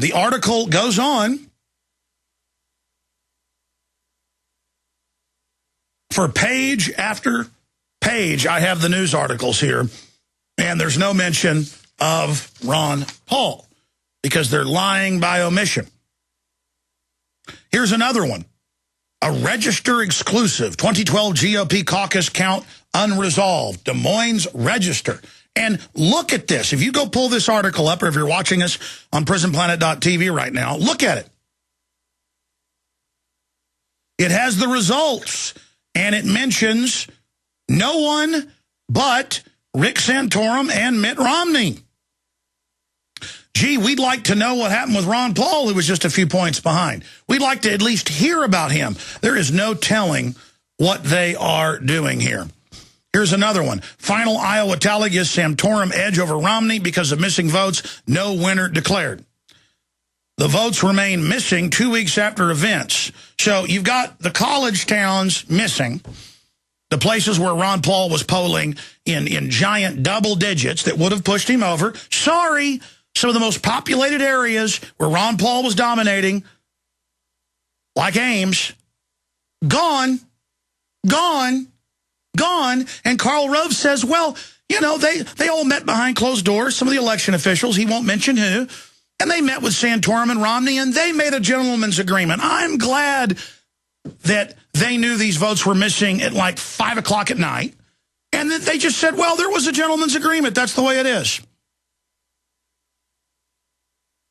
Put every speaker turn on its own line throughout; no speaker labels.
The article goes on for page after page. I have the news articles here, and there's no mention of Ron Paul because they're lying by omission. Here's another one. A Register exclusive, 2012 GOP caucus count unresolved. Des Moines Register. And look at this. If you go pull this article up, or if you're watching us on prisonplanet.tv right now, look at it. It has the results, and it mentions no one but Rick Santorum and Mitt Romney. Gee, we'd like to know what happened with Ron Paul, who was just a few points behind. We'd like to at least hear about him. There is no telling what they are doing here. Here's another one. Final Iowa tally gives Santorum edge over Romney because of missing votes. No winner declared. The votes remain missing 2 weeks after events. So you've got the college towns missing, the places where Ron Paul was polling in giant double digits that would have pushed him over. Sorry, some of the most populated areas where Ron Paul was dominating, like Ames, gone. And Karl Rove says, well, you know, they all met behind closed doors, some of the election officials, he won't mention who, and they met with Santorum and Romney, and they made a gentleman's agreement. I'm glad that they knew these votes were missing at like 5 o'clock at night, and that they just said, well, there was a gentleman's agreement. That's the way it is.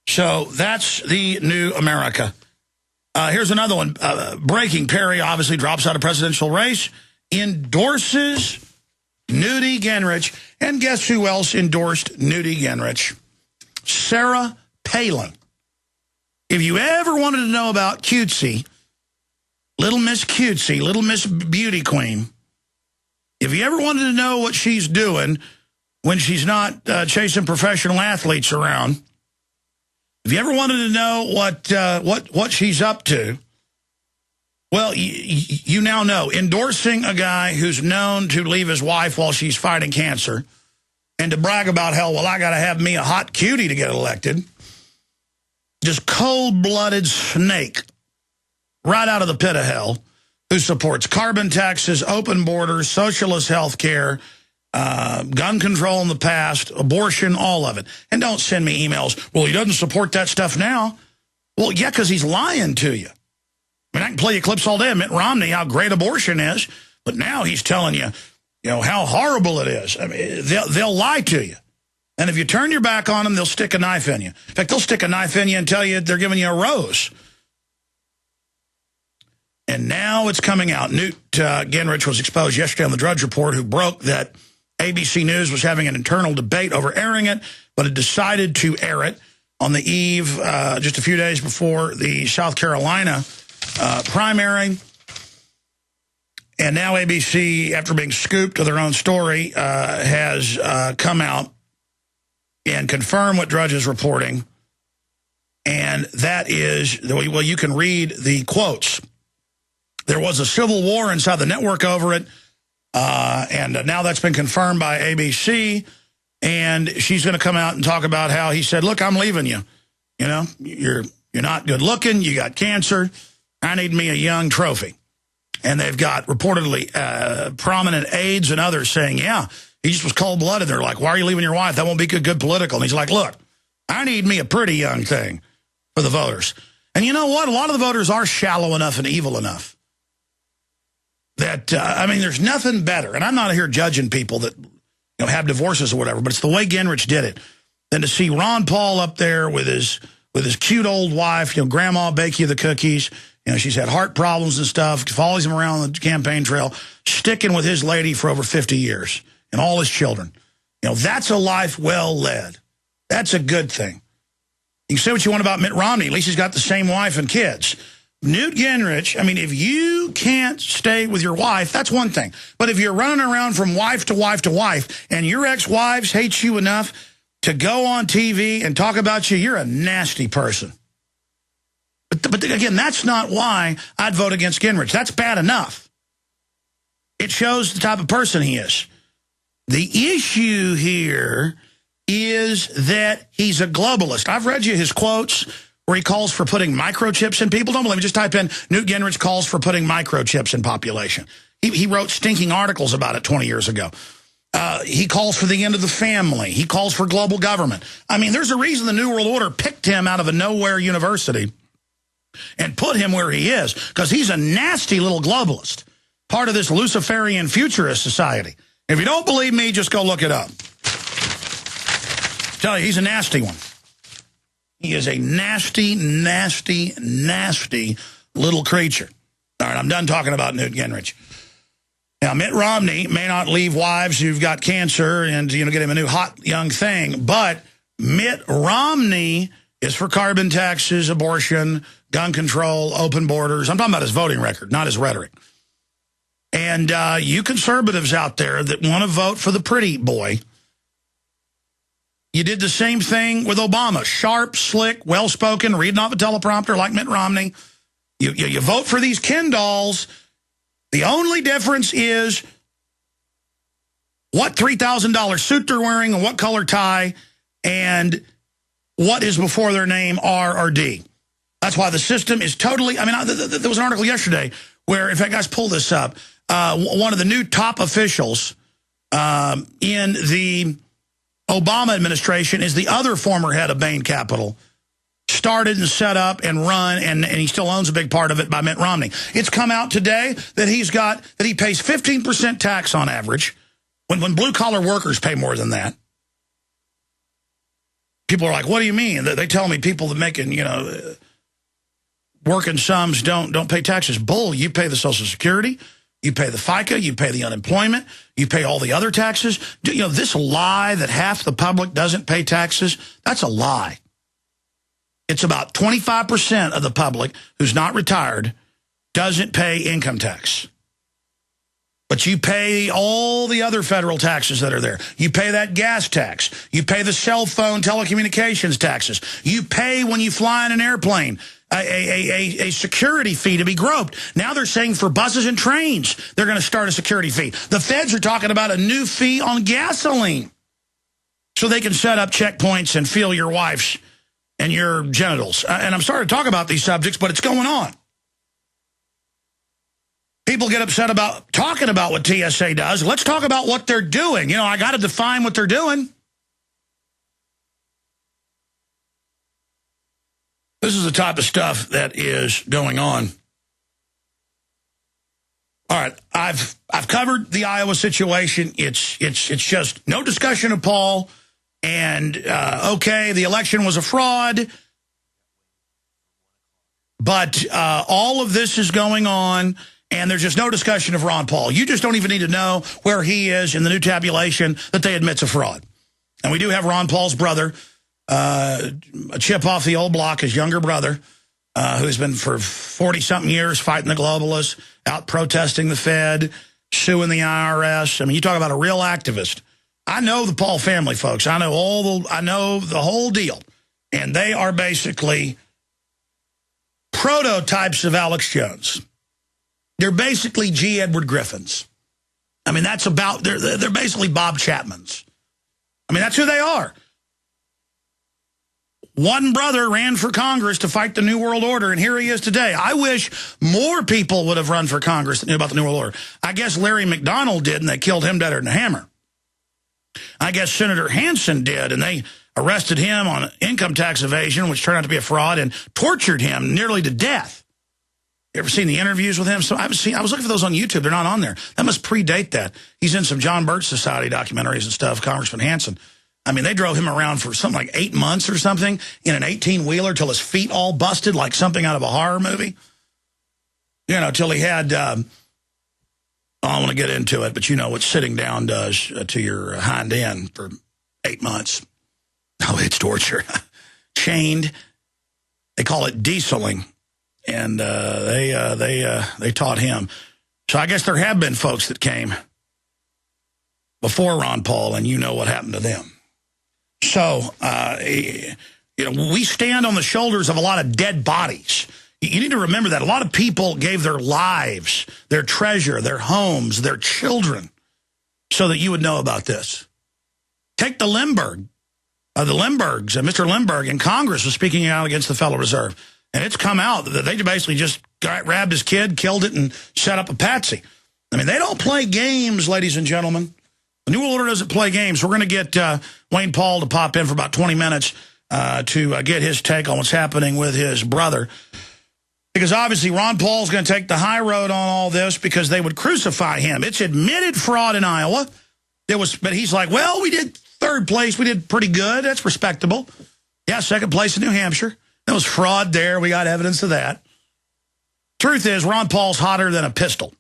So that's the new America. Here's another one. Breaking. Perry obviously drops out of presidential race, endorses Newt Gingrich. And guess who else endorsed Newt Gingrich? Sarah Palin. If you ever wanted to know about Cutesy, Little Miss Cutesy, Little Miss Beauty Queen, if you ever wanted to know what she's doing when she's not chasing professional athletes around, if you ever wanted to know what she's up to, well, you now know. Endorsing a guy who's known to leave his wife while she's fighting cancer and to brag about, hell, well, I got to have me a hot cutie to get elected. Just cold-blooded snake right out of the pit of hell who supports carbon taxes, open borders, socialist health care, gun control in the past, abortion, all of it. And don't send me emails, well, he doesn't support that stuff now. Well, yeah, because he's lying to you. I mean, I can play you clips all day of Mitt Romney, how great abortion is, but now he's telling you, how horrible it is. I mean, they'll lie to you. And if you turn your back on them, they'll stick a knife in you. In fact, they'll stick a knife in you and tell you they're giving you a rose. And now it's coming out. Newt Gingrich was exposed yesterday on the Drudge Report, who broke that ABC News was having an internal debate over airing it, but had decided to air it on the eve, just a few days before the South Carolina primary. And now ABC, after being scooped to their own story, has come out and confirmed what Drudge is reporting. And that is, well, you can read the quotes. There was a civil war inside the network over it. And now that's been confirmed by ABC, and she's going to come out and talk about how he said, look, I'm leaving you. You're not good looking. You got cancer. I need me a young trophy. And they've got reportedly prominent aides and others saying, yeah, he just was cold-blooded. They're like, why are you leaving your wife? That won't be good political. And he's like, look, I need me a pretty young thing for the voters. And you know what? A lot of the voters are shallow enough and evil enough that, there's nothing better. And I'm not here judging people that have divorces or whatever, but it's the way Gingrich did it, than to see Ron Paul up there with his cute old wife, Grandma bake you the cookies. She's had heart problems and stuff, follows him around on the campaign trail, sticking with his lady for over 50 years and all his children. That's a life well led. That's a good thing. You can say what you want about Mitt Romney. At least he's got the same wife and kids. Newt Gingrich, if you can't stay with your wife, that's one thing. But if you're running around from wife to wife to wife and your ex-wives hate you enough to go on TV and talk about you, you're a nasty person. But again, that's not why I'd vote against Gingrich. That's bad enough. It shows the type of person he is. The issue here is that he's a globalist. I've read you his quotes where he calls for putting microchips in people. Don't believe me, just type in Newt Gingrich calls for putting microchips in population. He wrote stinking articles about it 20 years ago. He calls for the end of the family. He calls for global government. I mean, there's a reason the New World Order picked him out of a nowhere university and put him where he is, because he's a nasty little globalist, part of this Luciferian futurist society. If you don't believe me, just go look it up. I tell you, he's a nasty one. He is a nasty, nasty, nasty little creature. All right, I'm done talking about Newt Gingrich. Now, Mitt Romney may not leave wives who've got cancer and, get him a new hot young thing, but Mitt Romney is for carbon taxes, abortion, gun control, open borders. I'm talking about his voting record, not his rhetoric. And you conservatives out there that want to vote for the pretty boy, you did the same thing with Obama. Sharp, slick, well-spoken, reading off a teleprompter like Mitt Romney. You vote for these Ken dolls. The only difference is what $3,000 suit they're wearing and what color tie and what is before their name, R or D. That's why the system is totally, there was an article yesterday where, in fact, guys, pull this up, one of the new top officials in the Obama administration is the other former head of Bain Capital, started and set up and run, and he still owns a big part of it, by Mitt Romney. It's come out today that he pays 15% tax on average, when blue-collar workers pay more than that. People are like, what do you mean? They tell me people that making, working sums don't pay taxes. Bull, you pay the Social Security, you pay the FICA, you pay the unemployment, you pay all the other taxes. This lie that half the public doesn't pay taxes, that's a lie. It's about 25% of the public who's not retired doesn't pay income tax. But you pay all the other federal taxes that are there. You pay that gas tax. You pay the cell phone telecommunications taxes. You pay when you fly in an airplane a security fee to be groped. Now they're saying for buses and trains, they're going to start a security fee. The feds are talking about a new fee on gasoline so they can set up checkpoints and feel your wife's and your genitals. And I'm sorry to talk about these subjects, but it's going on. People get upset about talking about what TSA does. Let's talk about what they're doing. I got to define what they're doing. This is the type of stuff that is going on. All right, I've covered the Iowa situation. It's just no discussion of Paul. And, okay, the election was a fraud, but all of this is going on, and there's just no discussion of Ron Paul. You just don't even need to know where he is in the new tabulation that they admit's a fraud. And we do have Ron Paul's brother, a chip off the old block, his younger brother, who's been for 40-something years fighting the globalists, out protesting the Fed, suing the IRS. You talk about a real activist. I know the Paul family, folks. I know the whole deal. And they are basically prototypes of Alex Jones. They're basically G. Edward Griffins. That's about, they're basically Bob Chapmans. That's who they are. One brother ran for Congress to fight the New World Order, and here he is today. I wish more people would have run for Congress that knew about the New World Order. I guess Larry McDonald did, and they killed him deader than a hammer. I guess Senator Hansen did, and they arrested him on income tax evasion, which turned out to be a fraud, and tortured him nearly to death. You ever seen the interviews with him? So I was looking for those on YouTube. They're not on there. That must predate that. He's in some John Birch Society documentaries and stuff, Congressman Hansen. They drove him around for something like 8 months or something in an 18-wheeler till his feet all busted like something out of a horror movie. Till he had... I don't want to get into it, but you know what sitting down does to your hind end for 8 months. Oh, it's torture. Chained. They call it dieseling. And they taught him. So I guess there have been folks that came before Ron Paul, and you know what happened to them. So, we stand on the shoulders of a lot of dead bodies. You need to remember that. A lot of people gave their lives, their treasure, their homes, their children, so that you would know about this. Take the Lindbergh the Lindberghs, Mr. Lindbergh in Congress was speaking out against the Federal Reserve. And it's come out that they basically just grabbed his kid, killed it, and set up a patsy. I mean, they don't play games, ladies and gentlemen. The New World Order doesn't play games. We're going to get Wayne Paul to pop in for about 20 minutes to get his take on what's happening with his brother. Because obviously Ron Paul's going to take the high road on all this because they would crucify him. It's admitted fraud in Iowa. But he's like, well, we did third place. We did pretty good. That's respectable. Yeah, second place in New Hampshire. There was fraud there. We got evidence of that. Truth is, Ron Paul's hotter than a pistol.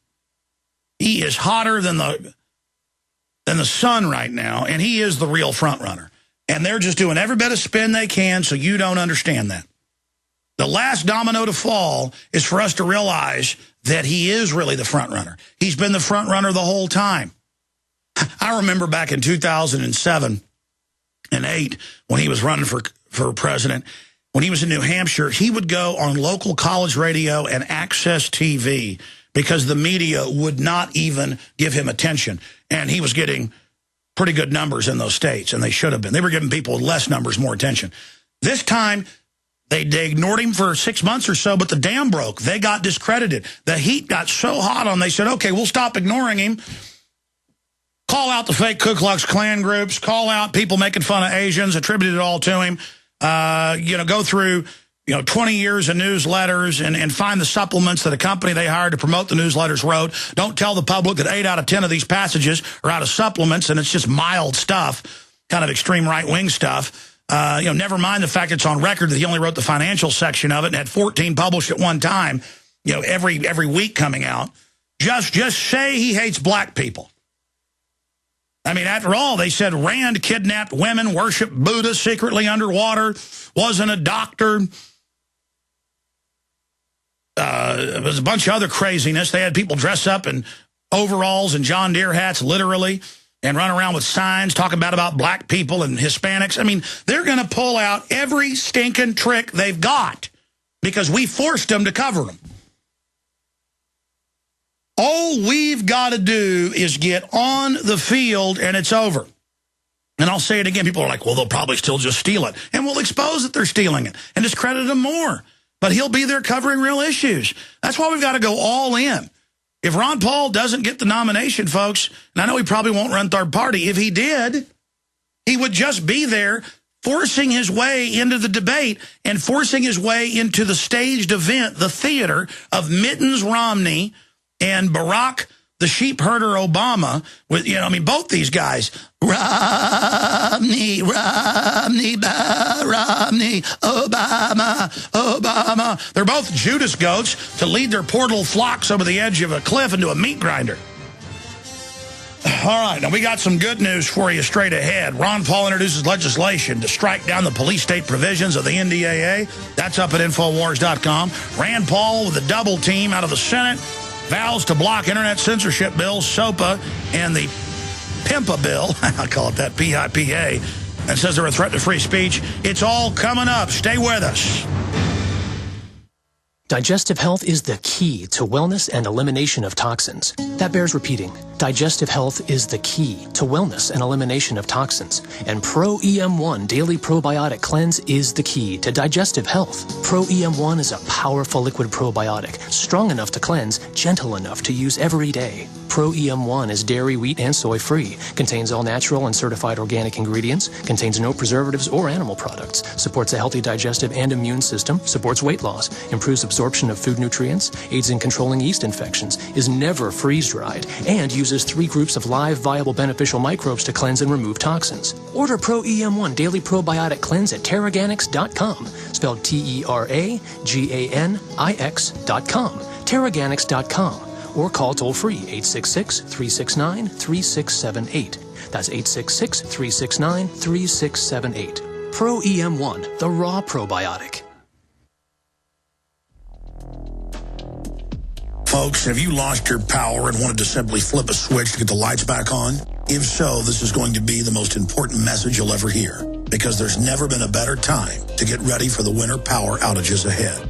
He is hotter than the sun right now, and he is the real front runner. And they're just doing every bit of spin they can so you don't understand that. The last domino to fall is for us to realize that he is really the front runner. He's been the front runner the whole time. I remember back in 2007 and 8 when he was running for president. When he was in New Hampshire, he would go on local college radio and Access TV because the media would not even give him attention. And he was getting pretty good numbers in those states, and they should have been. They were giving people with less numbers more attention. This time, they ignored him for 6 months or so, but the dam broke. They got discredited. The heat got so hot on them, they said, okay, we'll stop ignoring him. Call out the fake Ku Klux Klan groups. Call out people making fun of Asians, attributed it all to him. Go through, 20 years of newsletters and find the supplements that a company they hired to promote the newsletters wrote. Don't tell the public that 8 out of 10 of these passages are out of supplements, and it's just mild stuff, kind of extreme right-wing stuff. Never mind the fact it's on record that he only wrote the financial section of it and had 14 published at one time, every week coming out. Just say he hates black people. I mean, after all, they said Rand kidnapped women, worshiped Buddha secretly underwater, wasn't a doctor. There was a bunch of other craziness. They had people dress up in overalls and John Deere hats, literally, and run around with signs talking about black people and Hispanics. I mean, they're going to pull out every stinking trick they've got because we forced them to cover them. All we've got to do is get on the field, and it's over. And I'll say it again. People are like, well, they'll probably still just steal it. And we'll expose that they're stealing it and discredit them more. But he'll be there covering real issues. That's why we've got to go all in. If Ron Paul doesn't get the nomination, folks, and I know he probably won't run third party. If he did, he would just be there forcing his way into the debate and forcing his way into the staged event, the theater of Mittens Romney and Barack, the sheep herder Obama, with, both these guys, Romney, Obama. They're both Judas goats to lead their poor little flocks over the edge of a cliff into a meat grinder. All right, now we got some good news for you straight ahead. Ron Paul introduces legislation to strike down the police state provisions of the NDAA. That's up at Infowars.com. Rand Paul with a double team out of the Senate. Vows to block internet censorship bills, SOPA, and the PIMPA bill, I call it that, PIPA, and says they're a threat to free speech. It's all coming up. Stay with us.
Digestive health is the key to wellness and elimination of toxins. That bears repeating. Digestive health is the key to wellness and elimination of toxins. And Pro EM1 Daily Probiotic Cleanse is the key to digestive health. Pro EM1 is a powerful liquid probiotic, strong enough to cleanse, gentle enough to use every day. Pro EM1 is dairy, wheat, and soy-free, contains all natural and certified organic ingredients, contains no preservatives or animal products, supports a healthy digestive and immune system, supports weight loss, improves absorption of food nutrients, aids in controlling yeast infections, is never freeze-dried, and uses 3 groups of live, viable, beneficial microbes to cleanse and remove toxins. Order Pro EM1 Daily Probiotic Cleanse at Teraganix.com, spelled Teraganix.com, Teraganix.com. Or call toll-free 866-369-3678. That's 866-369-3678. Pro EM1, the raw probiotic.
Folks, have you lost your power and wanted to simply flip a switch to get the lights back on? If so, this is going to be the most important message you'll ever hear, because there's never been a better time to get ready for the winter power outages ahead.